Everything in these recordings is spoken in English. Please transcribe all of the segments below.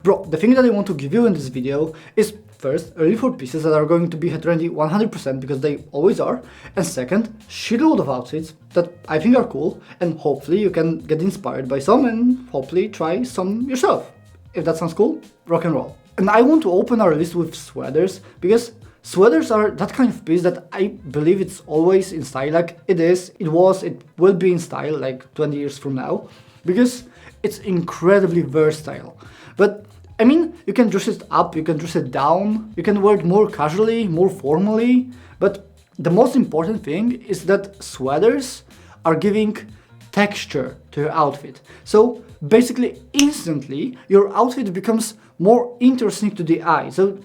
Bro, the thing that I want to give you in this video is first, early fall pieces that are going to be trendy 100% because they always are, and second, shitload of outfits that I think are cool, and hopefully you can get inspired by some and hopefully try some yourself. If that sounds cool, rock and roll. And I want to open our list with sweaters because sweaters are that kind of piece that I believe it's always in style, like it is, it was, it will be in style like 20 years from now, because it's incredibly versatile. But I mean, you can dress it up, you can dress it down, you can wear it more casually, more formally, but the most important thing is that sweaters are giving texture to your outfit. So basically, instantly, your outfit becomes more interesting to the eye. So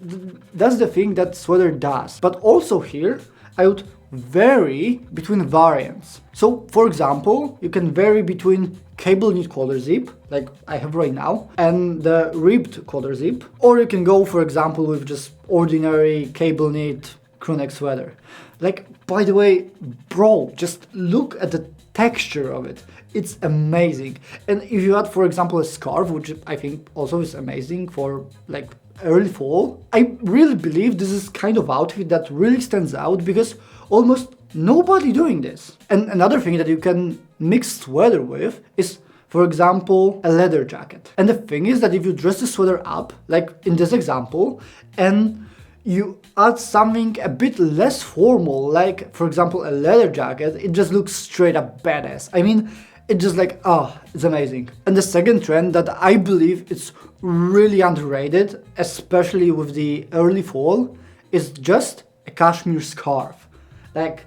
that's the thing that sweater does. But also here, I would vary between variants. So for example, you can vary between cable knit collar zip, like I have right now, and the ribbed collar zip, or you can go, for example, with just ordinary cable knit crewneck sweater. Like, by the way, bro, just look at the texture of it. It's amazing. And if you add, for example, a scarf, which I think also is amazing for like early fall, I really believe this is kind of outfit that really stands out because almost nobody doing this. And another thing that you can mix sweater with is, for example, a leather jacket. And the thing is that if you dress the sweater up, like in this example, and you add something a bit less formal, like for example a leather jacket, it just looks straight up badass. I mean, it's just like, oh, it's amazing. And the second trend that I believe is really underrated, especially with the early fall, is just a cashmere scarf. Like,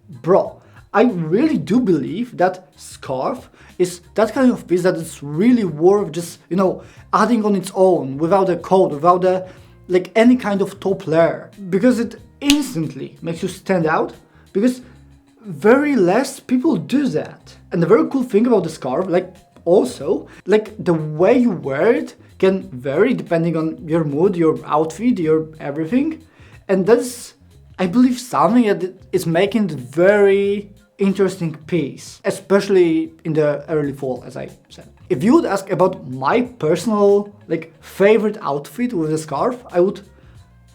bro, I really do believe that scarf is that kind of piece that is really worth just, you know, adding on its own without a coat, without a like any kind of top layer, because it instantly makes you stand out, because very less people do that. And the very cool thing about the scarf, like also, like the way you wear it can vary depending on your mood, your outfit, your everything. And that's, I believe, something that is making it very interesting piece, especially in the early fall, as I said. If you would ask about my personal like favorite outfit with a scarf, I would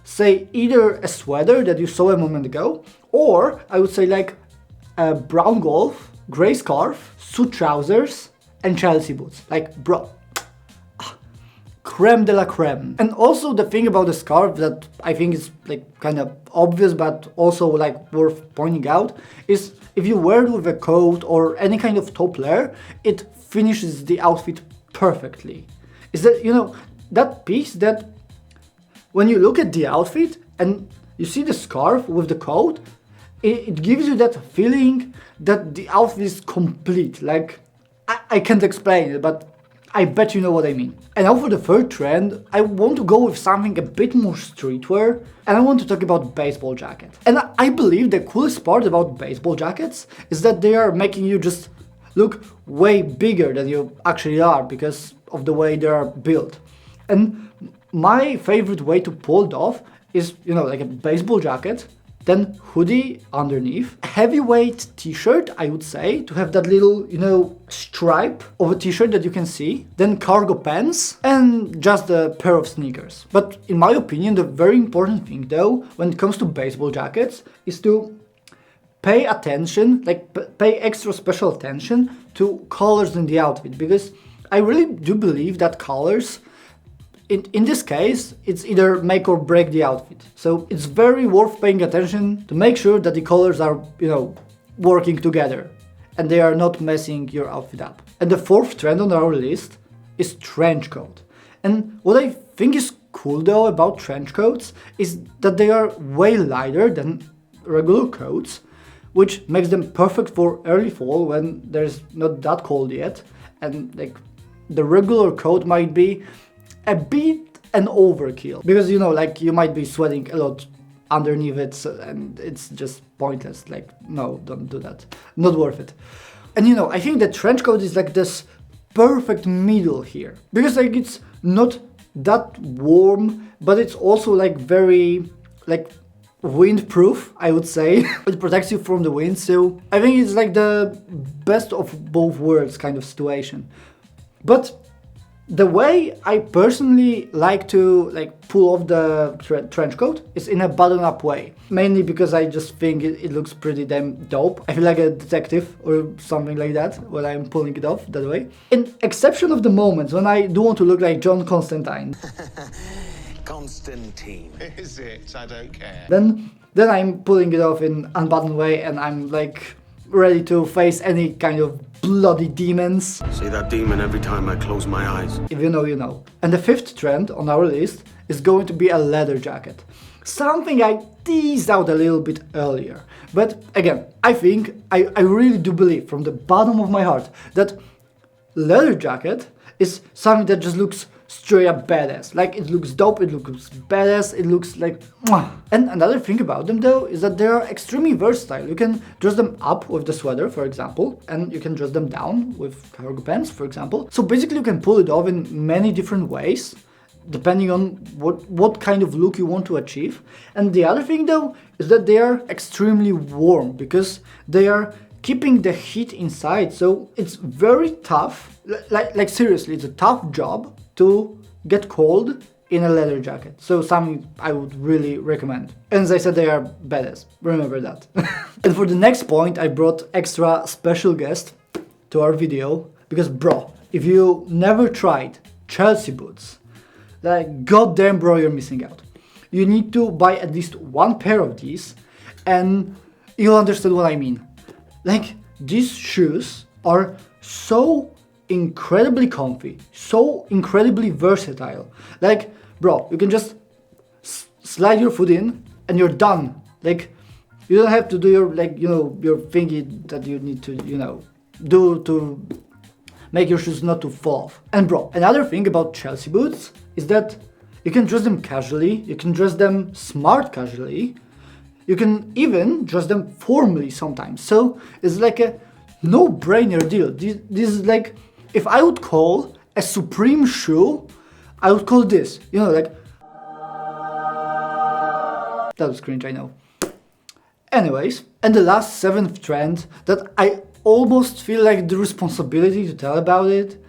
say either a sweater that you saw a moment ago, or I would say like a brown golf, gray scarf, suit trousers, and Chelsea boots. Like, bro, creme de la creme. And also the thing about the scarf that I think is like kind of obvious but also like worth pointing out is if you wear it with a coat or any kind of top layer, it finishes the outfit perfectly. Is that, you know, that piece that when you look at the outfit and you see the scarf with the coat, it gives you that feeling that the outfit is complete. Like, I can't explain it, but I bet you know what I mean. And now for the third trend, I want to go with something a bit more streetwear, and I want to talk about baseball jacket. And I believe the coolest part about baseball jackets is that they are making you just look way bigger than you actually are because of the way they are built. And my favorite way to pull it off is, you know, like a baseball jacket, then hoodie underneath, heavyweight t-shirt, I would say, to have that little, you know, stripe of a t-shirt that you can see, then cargo pants, and just a pair of sneakers. But in my opinion, the very important thing though, when it comes to baseball jackets, is to pay attention, like pay extra special attention to colors in the outfit, because I really do believe that colors, in this case, it's either make or break the outfit. So it's very worth paying attention to make sure that the colors are, you know, working together and they are not messing your outfit up. And the fourth trend on our list is trench coat. And what I think is cool though about trench coats is that they are way lighter than regular coats, which makes them perfect for early fall when there's not that cold yet. And like the regular coat might be a bit an overkill because, you know, like you might be sweating a lot underneath it, and it's just pointless. Like, no, don't do that, not worth it. And you know, I think the trench coat is like this perfect middle here because like it's not that warm, but it's also like very like windproof, I would say. It protects you from the wind, so I think it's like the best of both worlds kind of situation. But The way I personally like to pull off the trench coat is in a button-up way. Mainly because I just think it looks pretty damn dope. I feel like a detective or something like that when I'm pulling it off that way. In exception of the moments when I do want to look like John Constantine. Constantine. Is it? I don't care. Then I'm pulling it off in unbuttoned way and I'm like ready to face any kind of bloody demons. See that demon every time I close my eyes. If you know, you know. And the fifth trend on our list is going to be a leather jacket. Something I teased out a little bit earlier. But again, I think, I really do believe from the bottom of my heart that leather jacket is something that just looks straight up badass. Like, it looks dope, it looks badass, it looks like mwah. And another thing about them though is that they are extremely versatile. You can dress them up with the sweater, for example, and you can dress them down with cargo pants, for example. So basically you can pull it off in many different ways, depending on what kind of look you want to achieve. And the other thing though is that they are extremely warm because they are keeping the heat inside, so it's very tough. Like seriously, it's a tough job to get cold in a leather jacket. So something I would really recommend. And as I said, they are badass. Remember that. And for the next point, I brought extra special guest to our video because bro, if you never tried Chelsea boots, like goddamn bro, you're missing out. You need to buy at least one pair of these and you'll understand what I mean. Like, these shoes are so incredibly comfy, so incredibly versatile. Like, bro, you can just slide your foot in and you're done. Like, you don't have to do your, your thingy that you need to, do to make your shoes not to fall off. And bro, another thing about Chelsea boots is that you can dress them casually, you can dress them smart casually, you can even dress them formally sometimes. So it's like a no-brainer deal. This is like, if I would call a Supreme shoe, I would call this. You know, like... That was cringe, I know. Anyways, and the last seventh trend that I almost feel like the responsibility to tell about it,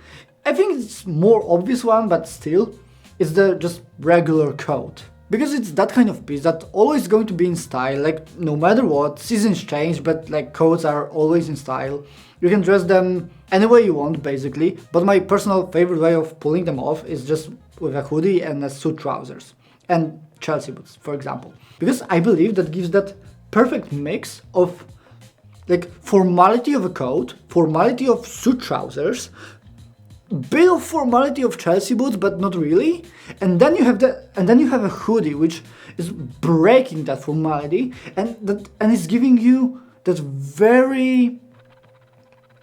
I think it's more obvious one, but still, it's the just regular coat. Because it's that kind of piece that's always going to be in style, like no matter what, seasons change, but like coats are always in style. You can dress them any way you want basically, but my personal favorite way of pulling them off is just with a hoodie and a suit trousers. And Chelsea boots, for example. Because I believe that gives that perfect mix of like formality of a coat, formality of suit trousers, bit of formality of Chelsea boots, but not really. And then you have a hoodie which is breaking that formality and it's giving you that very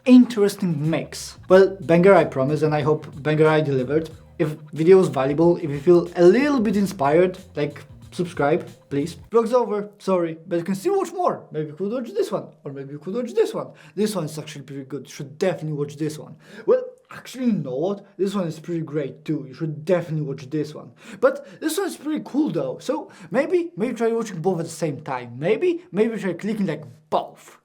interesting mix. Well, banger I promise, and I hope banger I delivered. If video was valuable, if you feel a little bit inspired, like subscribe, please. Vlog's over, sorry, but you can still watch more. Maybe you could watch this one, or maybe you could watch this one. This one is actually pretty good, you should definitely watch this one. Well, actually, you know what? This one is pretty great too. You should definitely watch this one. But this one is pretty cool though. So maybe try watching both at the same time. Maybe try clicking like both.